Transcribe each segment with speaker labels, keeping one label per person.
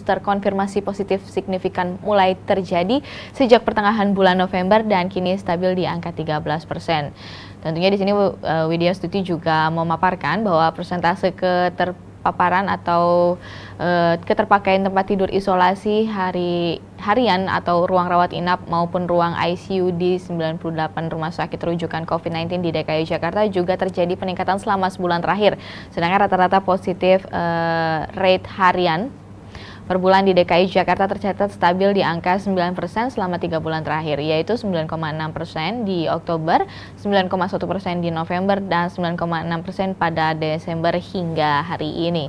Speaker 1: terkonfirmasi positif signifikan mulai terjadi sejak pertengahan bulan November dan kini stabil di angka 13%. Tentunya di sini Widya Stuti juga memaparkan bahwa persentase keterpaparan atau keterpakaian tempat tidur isolasi harian atau ruang rawat inap maupun ruang ICU di 98 rumah sakit rujukan COVID-19 di DKI Jakarta juga terjadi peningkatan selama sebulan terakhir. Sedangkan rata-rata positif rate harian per bulan di DKI Jakarta tercatat stabil di angka 9% selama 3 bulan terakhir, yaitu 9,6% di Oktober, 9,1% di November, dan 9,6% pada Desember hingga hari ini.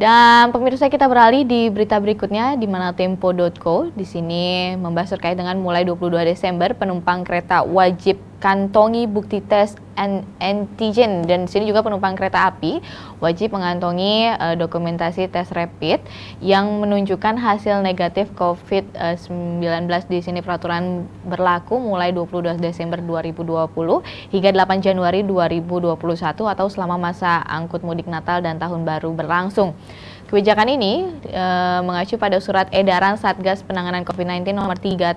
Speaker 1: Dan pemirsa, kita beralih di berita berikutnya di mana Tempo.co di sini membahas terkait dengan mulai 22 Desember penumpang kereta wajib kantongi bukti tes antigen, dan di sini juga penumpang kereta api wajib mengantongi dokumentasi tes rapid yang menunjukkan hasil negatif COVID-19. Di sini peraturan berlaku mulai 22 Desember 2020 hingga 8 Januari 2021 atau selama masa angkut mudik Natal dan Tahun Baru berlangsung. Kebijakan ini mengacu pada surat edaran Satgas Penanganan COVID-19 nomor 3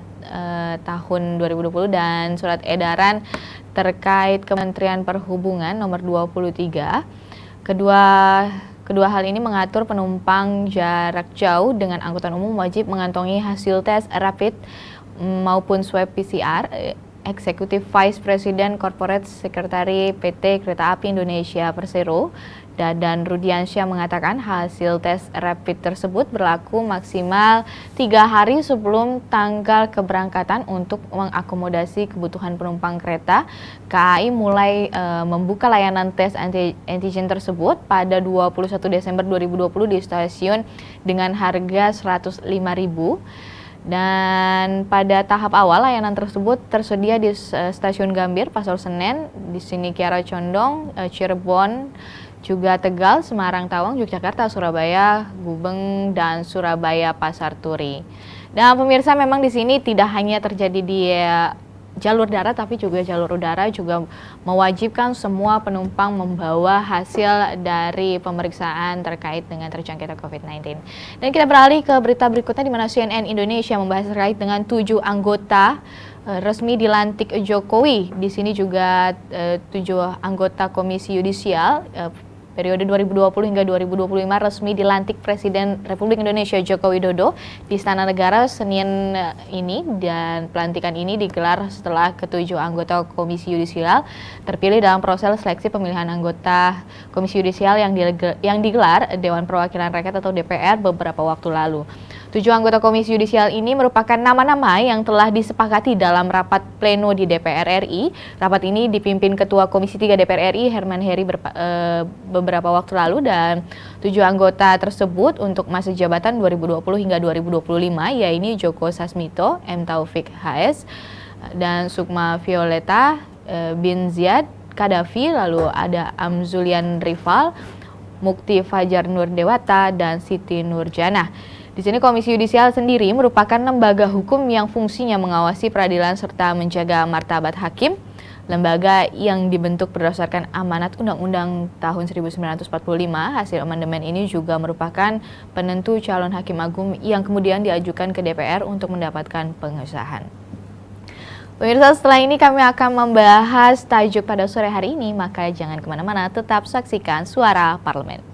Speaker 1: tahun 2020 dan surat edaran terkait Kementerian Perhubungan nomor 23. Kedua hal ini mengatur penumpang jarak jauh dengan angkutan umum wajib mengantongi hasil tes rapid maupun swab PCR. Eksekutif Vice President Corporate Secretary PT Kereta Api Indonesia Persero, Dadan Rudiansyah mengatakan hasil tes rapid tersebut berlaku maksimal 3 hari sebelum tanggal keberangkatan untuk mengakomodasi kebutuhan penumpang kereta. KAI mulai membuka layanan tes antigen tersebut pada 21 Desember 2020 di stasiun dengan harga Rp105.000. Dan pada tahap awal layanan tersebut tersedia di Stasiun Gambir, Pasar Senen, di sini Kiara Condong, Cirebon, juga Tegal, Semarang, Tawang, Yogyakarta, Surabaya, Gubeng, dan Surabaya Pasar Turi. Dan pemirsa, memang di sini tidak hanya terjadi di jalur darat tapi juga jalur udara juga mewajibkan semua penumpang membawa hasil dari pemeriksaan terkait dengan terjangkit COVID-19. Dan kita beralih ke berita berikutnya di mana CNN Indonesia membahas terkait dengan 7 anggota resmi dilantik Jokowi. Di sini juga 7 anggota Komisi Yudisial periode 2020 hingga 2025 resmi dilantik Presiden Republik Indonesia Joko Widodo di Istana Negara Senin ini, dan pelantikan ini digelar setelah ketujuh anggota Komisi Yudisial terpilih dalam proses seleksi pemilihan anggota Komisi Yudisial yang digelar Dewan Perwakilan Rakyat atau DPR beberapa waktu lalu. 7 anggota Komisi Yudisial ini merupakan nama-nama yang telah disepakati dalam rapat pleno di DPR RI. Rapat ini dipimpin Ketua Komisi 3 DPR RI Herman Heri beberapa waktu lalu, dan 7 anggota tersebut untuk masa jabatan 2020 hingga 2025 yaitu Joko Sasmito, M. Taufik HS, dan Sukma Violeta bin Ziyad Kadafi, lalu ada Amzulian Rival, Mukti Fajar Nur Dewata, dan Siti Nurjanah. Di sini Komisi Yudisial sendiri merupakan lembaga hukum yang fungsinya mengawasi peradilan serta menjaga martabat hakim. Lembaga yang dibentuk berdasarkan amanat Undang-Undang tahun 1945, hasil amandemen ini juga merupakan penentu calon hakim agung yang kemudian diajukan ke DPR untuk mendapatkan pengesahan. Pemirsa, setelah ini kami akan membahas tajuk pada sore hari ini, maka jangan kemana-mana, tetap saksikan Suara Parlemen.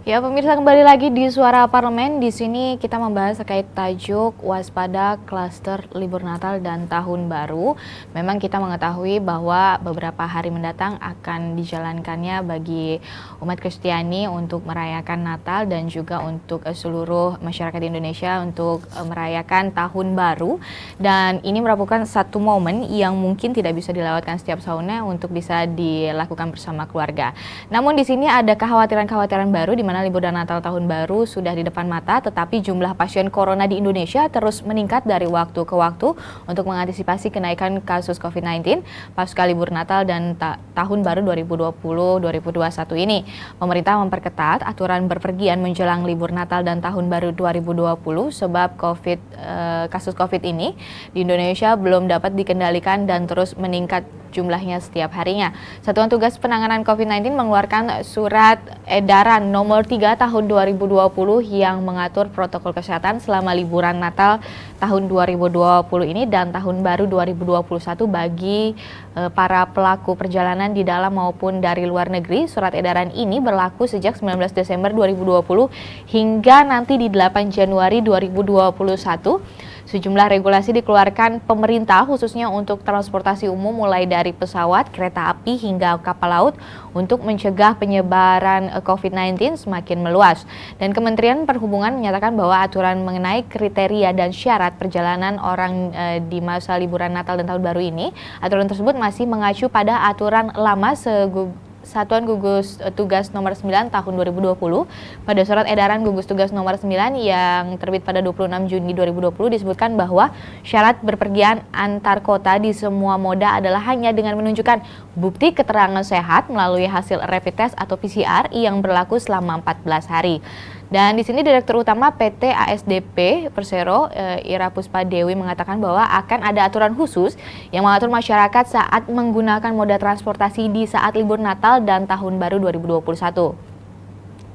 Speaker 1: Ya, pemirsa, kembali lagi di Suara Parlemen. Di sini kita membahas terkait tajuk waspada klaster libur Natal dan Tahun Baru. Memang kita mengetahui bahwa beberapa hari mendatang akan dijalankannya bagi umat Kristiani untuk merayakan Natal dan juga untuk seluruh masyarakat Indonesia untuk merayakan Tahun Baru. Dan ini merupakan satu momen yang mungkin tidak bisa dilewatkan setiap tahunnya untuk bisa dilakukan bersama keluarga. Namun di sini ada kekhawatiran-kekhawatiran baru di mana libur dan Natal Tahun Baru sudah di depan mata, tetapi jumlah pasien corona di Indonesia terus meningkat dari waktu ke waktu. Untuk mengantisipasi kenaikan kasus COVID-19 pasca libur Natal dan Tahun Baru 2020-2021 ini, pemerintah memperketat aturan berpergian menjelang libur Natal dan Tahun Baru 2020 sebab kasus COVID ini di Indonesia belum dapat dikendalikan dan terus meningkat jumlahnya setiap harinya. Satuan Tugas Penanganan COVID-19 mengeluarkan surat edaran nomor 3 tahun 2020 yang mengatur protokol kesehatan selama liburan Natal tahun 2020 ini dan Tahun Baru 2021 bagi para pelaku perjalanan di dalam maupun dari luar negeri. Surat edaran ini berlaku sejak 19 Desember 2020 hingga nanti di 8 Januari 2021. Sejumlah regulasi dikeluarkan pemerintah khususnya untuk transportasi umum mulai dari pesawat, kereta api hingga kapal laut untuk mencegah penyebaran COVID-19 semakin meluas. Dan Kementerian Perhubungan menyatakan bahwa aturan mengenai kriteria dan syarat perjalanan orang di masa liburan Natal dan Tahun Baru ini, aturan tersebut masih mengacu pada aturan lama Satuan Gugus Tugas Nomor 9 Tahun 2020. Pada surat edaran Gugus Tugas Nomor 9 yang terbit pada 26 Juni 2020 disebutkan bahwa syarat berpergian antar kota di semua moda adalah hanya dengan menunjukkan bukti keterangan sehat melalui hasil rapid test atau PCR yang berlaku selama 14 hari. Dan di sini Direktur Utama PT ASDP Persero Ira Puspadewi mengatakan bahwa akan ada aturan khusus yang mengatur masyarakat saat menggunakan moda transportasi di saat libur Natal dan Tahun Baru 2021.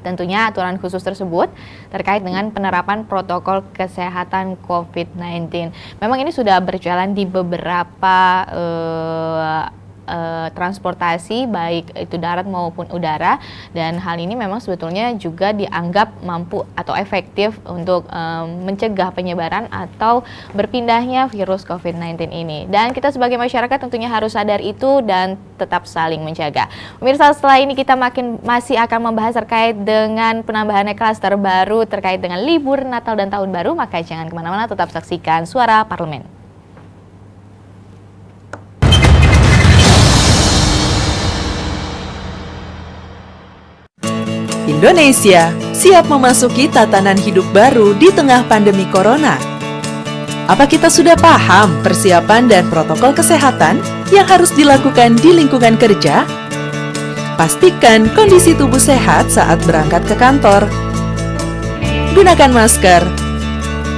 Speaker 1: Tentunya aturan khusus tersebut terkait dengan penerapan protokol kesehatan COVID-19. Memang ini sudah berjalan di beberapa transportasi baik itu darat maupun udara, dan hal ini memang sebetulnya juga dianggap mampu atau efektif untuk mencegah penyebaran atau berpindahnya virus COVID-19 ini. Dan kita sebagai masyarakat tentunya harus sadar itu dan tetap saling menjaga. Pemirsa, setelah ini kita masih akan membahas terkait dengan penambahan klaster baru terkait dengan libur Natal dan Tahun Baru, maka jangan kemana-mana, tetap saksikan Suara Parlemen.
Speaker 2: Indonesia siap memasuki tatanan hidup baru di tengah pandemi corona. Apa kita sudah paham persiapan dan protokol kesehatan yang harus dilakukan di lingkungan kerja? Pastikan kondisi tubuh sehat saat berangkat ke kantor. Gunakan masker,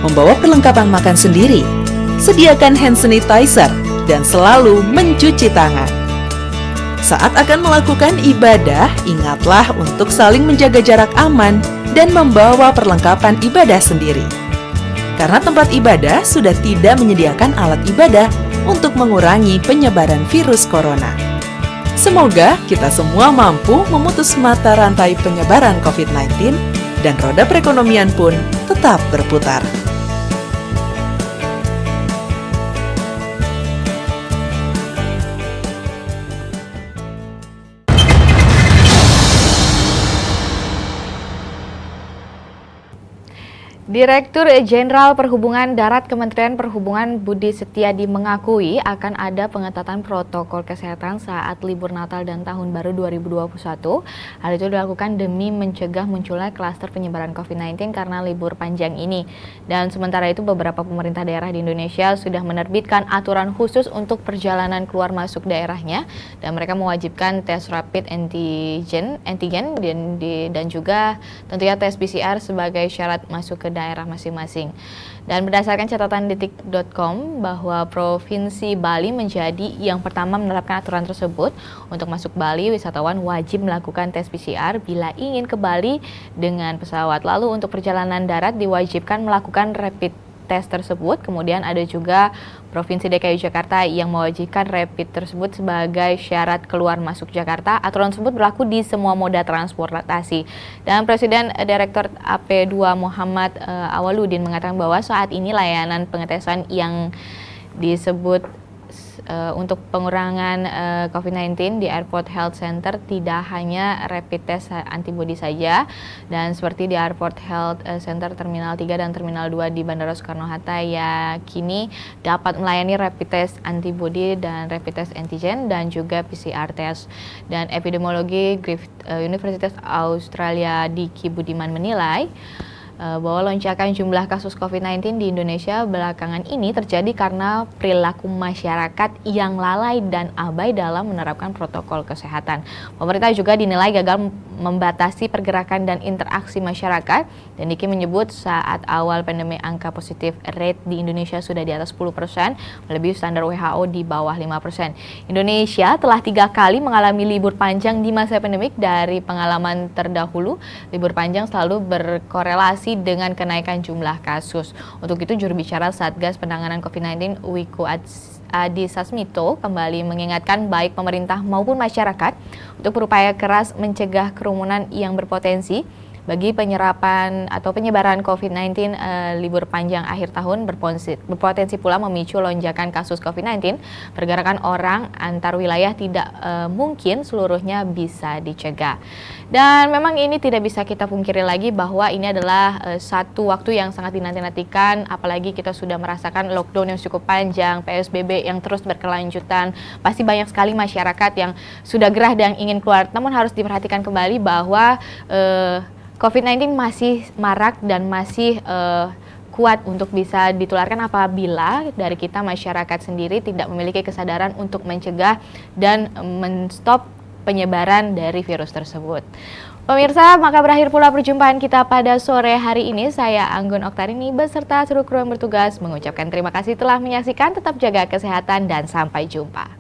Speaker 2: membawa perlengkapan makan sendiri, sediakan hand sanitizer, dan selalu mencuci tangan. Saat akan melakukan ibadah, ingatlah untuk saling menjaga jarak aman dan membawa perlengkapan ibadah sendiri. Karena tempat ibadah sudah tidak menyediakan alat ibadah untuk mengurangi penyebaran virus corona. Semoga kita semua mampu memutus mata rantai penyebaran COVID-19 dan roda perekonomian pun tetap berputar.
Speaker 1: Direktur Jenderal Perhubungan Darat Kementerian Perhubungan Budi Setiadi mengakui akan ada pengetatan protokol kesehatan saat libur Natal dan Tahun Baru 2021. Hal itu dilakukan demi mencegah munculnya klaster penyebaran COVID-19 karena libur panjang ini. Dan sementara itu beberapa pemerintah daerah di Indonesia sudah menerbitkan aturan khusus untuk perjalanan keluar masuk daerahnya, dan mereka mewajibkan tes rapid antigen dan juga tentunya tes PCR sebagai syarat masuk ke daerah masing-masing. Dan berdasarkan catatan detik.com bahwa Provinsi Bali menjadi yang pertama menerapkan aturan tersebut. Untuk masuk Bali, wisatawan wajib melakukan tes PCR bila ingin ke Bali dengan pesawat. Lalu untuk perjalanan darat diwajibkan melakukan rapid tes tersebut. Kemudian ada juga Provinsi DKI Jakarta yang mewajibkan rapid tersebut sebagai syarat keluar masuk Jakarta. Aturan tersebut berlaku di semua moda transportasi. Dan Presiden Direktur AP2 Muhammad Awaludin mengatakan bahwa saat ini layanan pengetesan yang disebut untuk pengurangan COVID-19 di Airport Health Center tidak hanya rapid test antibody saja, dan seperti di Airport Health Center Terminal 3 dan Terminal 2 di Bandara Soekarno-Hatta ya kini dapat melayani rapid test antibody dan rapid test antigen dan juga PCR test. Dan epidemiologi Griffith Universitas Australia Diki Budiman menilai bahwa lonjakan jumlah kasus COVID-19 di Indonesia belakangan ini terjadi karena perilaku masyarakat yang lalai dan abai dalam menerapkan protokol kesehatan. Pemerintah juga dinilai gagal membatasi pergerakan dan interaksi masyarakat, dan Diki menyebut saat awal pandemi angka positif rate di Indonesia sudah di atas 10%, melebihi standar WHO di bawah 5%. Indonesia telah 3 kali mengalami libur panjang di masa pandemik. Dari pengalaman terdahulu, libur panjang selalu berkorelasi dengan kenaikan jumlah kasus. Untuk itu, juru bicara Satgas Penanganan COVID-19 Wiku Adi Sasmito kembali mengingatkan baik pemerintah maupun masyarakat untuk berupaya keras mencegah kerumunan yang berpotensi bagi penyerapan atau penyebaran COVID-19. Libur panjang akhir tahun berpotensi pula memicu lonjakan kasus COVID-19. Pergerakan orang antar wilayah tidak mungkin seluruhnya bisa dicegah. Dan memang ini tidak bisa kita pungkiri lagi bahwa ini adalah satu waktu yang sangat dinanti-nantikan, apalagi kita sudah merasakan lockdown yang cukup panjang, PSBB yang terus berkelanjutan. Pasti banyak sekali masyarakat yang sudah gerah dan ingin keluar. Namun harus diperhatikan kembali bahwa COVID-19 masih marak dan masih kuat untuk bisa ditularkan apabila dari kita masyarakat sendiri tidak memiliki kesadaran untuk mencegah dan menstop penyebaran dari virus tersebut. Pemirsa, maka berakhir pula perjumpaan kita pada sore hari ini. Saya Anggun Oktarini beserta seluruh kru yang bertugas mengucapkan terima kasih telah menyaksikan. Tetap jaga kesehatan dan sampai jumpa.